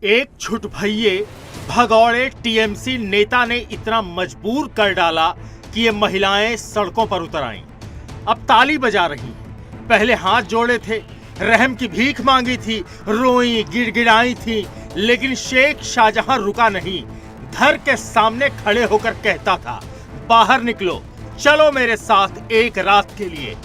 एक छुट भइये भगौड़े टीएमसी नेता ने इतना मजबूर कर डाला कि ये महिलाएं सड़कों पर उतर आईं। अब ताली बजा रही हैं। पहले हाथ जोड़े थे, रहम की भीख मांगी थी, रोई गिड़गिड़ाई थी, लेकिन शेख शाहजहां रुका नहीं। घर के सामने खड़े होकर कहता था, बाहर निकलो, चलो मेरे साथ एक रात के लिए।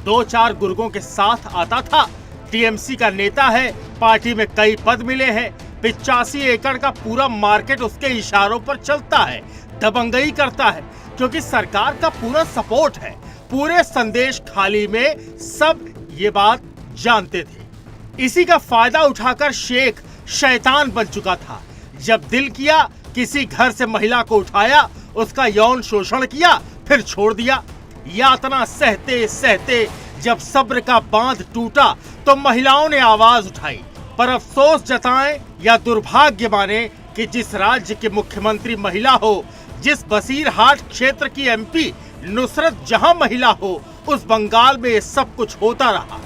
2-4 गुर्गों के साथ आता था। टीएमसी का नेता है, पार्टी में कई पद मिले हैं, 85 एकड़ का पूरा मार्केट उसके इशारों पर चलता है, दबंगई करता है, क्योंकि सरकार का पूरा सपोर्ट है। पूरे संदेश खाली में सब ये बात जानते थे। इसी का फायदा उठाकर शेख शैतान बन चुका था। जब दिल किया किसी घर से महिला को उठाया, उसका यौन शोषण किया, फिर छोड़ दिया। यातना सहते सहते जब सब्र का बांध टूटा तो महिलाओं ने आवाज उठाई। पर अफसोस जताएं या दुर्भाग्य माने कि जिस राज्य के मुख्यमंत्री महिला हो, जिस बसीरहाट क्षेत्र की एमपी नुसरत जहां महिला हो, उस बंगाल में ये सब कुछ होता रहा।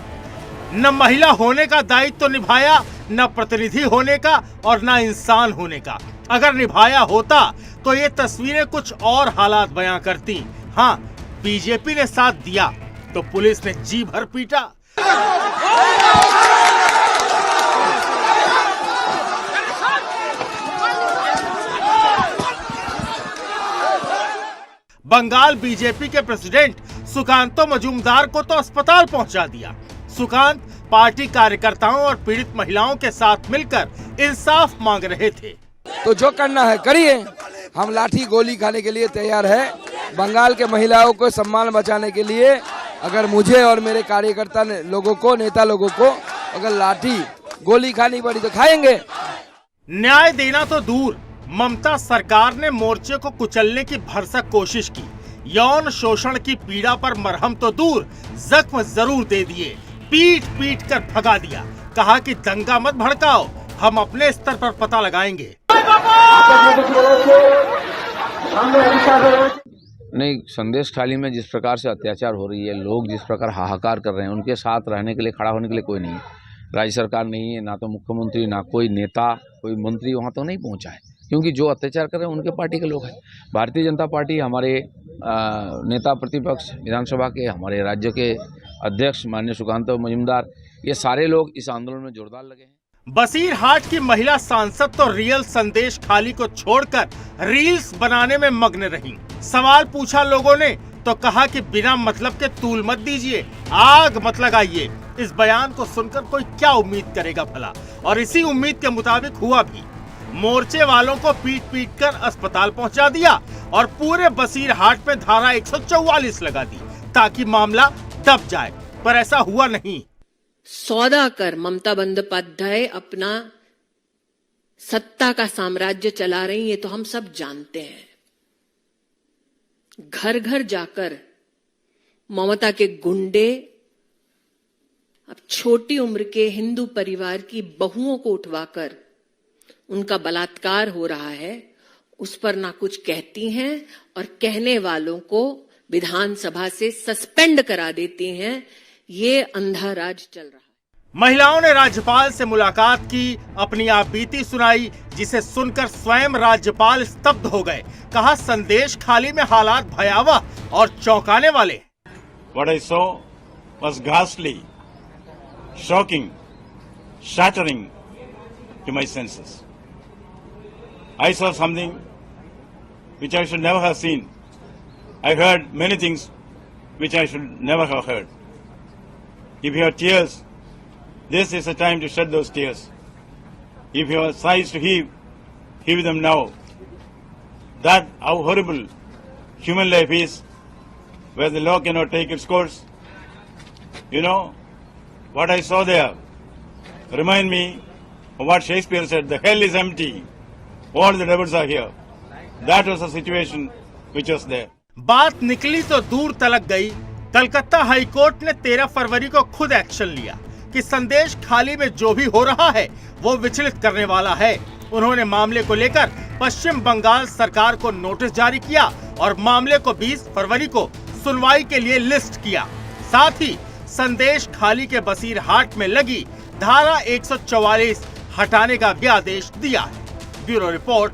न महिला होने का दायित्व तो निभाया, न प्रतिनिधि होने का और न इंसान होने का। अगर निभाया होता तो ये तस्वीरें कुछ और हालात बयां करती। हाँ, बीजेपी ने साथ दिया तो पुलिस ने जी भर पीटा। बंगाल बीजेपी के प्रेसिडेंट सुकांतो मजूमदार को तो अस्पताल पहुंचा दिया। सुकांत पार्टी कार्यकर्ताओं और पीड़ित महिलाओं के साथ मिलकर इंसाफ मांग रहे थे। तो जो करना है करिए, हम लाठी गोली खाने के लिए तैयार है। बंगाल के महिलाओं को सम्मान बचाने के लिए अगर मुझे और मेरे कार्यकर्ता लोगों को, नेता लोगों को अगर लाठी गोली खानी पड़ी तो खाएंगे। न्याय देना तो दूर, ममता सरकार ने मोर्चे को कुचलने की भरसक कोशिश की। यौन शोषण की पीड़ा पर मरहम तो दूर, जख्म जरूर दे दिए। पीट पीट कर भगा दिया। कहा कि दंगा मत भड़काओ, हम अपने स्तर पर पता लगाएंगे। नहीं, संदेश खाली में जिस प्रकार से अत्याचार हो रही है, लोग जिस प्रकार हाहाकार कर रहे हैं, उनके साथ रहने के लिए, खड़ा होने के लिए कोई नहीं है। राज्य सरकार नहीं है, ना तो मुख्यमंत्री, ना कोई नेता, कोई मंत्री वहाँ तो नहीं पहुँचा है, क्योंकि जो अत्याचार कर रहे हैं उनके पार्टी के लोग हैं। भारतीय जनता पार्टी, हमारे नेता प्रतिपक्ष विधानसभा के, हमारे राज्य के अध्यक्ष माननीय सुकांतो मजूमदार, ये सारे लोग इस आंदोलन में जोरदार लगे हैं। बसीरहाट की महिला सांसद तो रियल संदेश खाली को छोड़कर रील्स बनाने में मग्न रही। सवाल पूछा लोगों ने तो कहा कि बिना मतलब के तूल मत दीजिए, आग मत लगाइए। इस बयान को सुनकर कोई क्या उम्मीद करेगा भला, और इसी उम्मीद के मुताबिक हुआ भी। मोर्चे वालों को पीट पीट कर अस्पताल पहुंचा दिया और पूरे बसीरहाट में धारा 144 लगा दी ताकि मामला दब जाए, पर ऐसा हुआ नहीं। सौदा कर ममता बंदोपाध्याय अपना सत्ता का साम्राज्य चला रही है, तो हम सब जानते हैं। घर घर जाकर ममता के गुंडे अब छोटी उम्र के हिंदू परिवार की बहुओं को उठवाकर उनका बलात्कार हो रहा है, उस पर ना कुछ कहती हैं और कहने वालों को विधानसभा से सस्पेंड करा देती हैं। ये अंधा राज चल रहा है। महिलाओं ने राज्यपाल से मुलाकात की, अपनी आप बीती सुनाई, जिसे सुनकर स्वयं राज्यपाल स्तब्ध हो गए। कहा, संदेश खाली में हालात भयावह और चौंकाने वाले। What I saw was ghastly, shocking, shattering to my senses. I saw something which I should never have seen. I heard many things which I should never have heard. If you have tears, this is the time to shed those tears. If you have sighs to heave them now. That how horrible human life is, where the law cannot take its course. You know, what I saw there remind me of what Shakespeare said, the hell is empty, all the devils are here. That was the situation which was there. बात निकली तो दूर तलक गई। Calcutta high court ने 13 फरवरी को खुद action लिया कि संदेश खाली में जो भी हो रहा है वो विचलित करने वाला है। उन्होंने मामले को लेकर पश्चिम बंगाल सरकार को नोटिस जारी किया और मामले को 20 फरवरी को सुनवाई के लिए लिस्ट किया। साथ ही संदेश खाली के बसीरहाट में लगी धारा 144 हटाने का भी आदेश दिया है। Bureau report,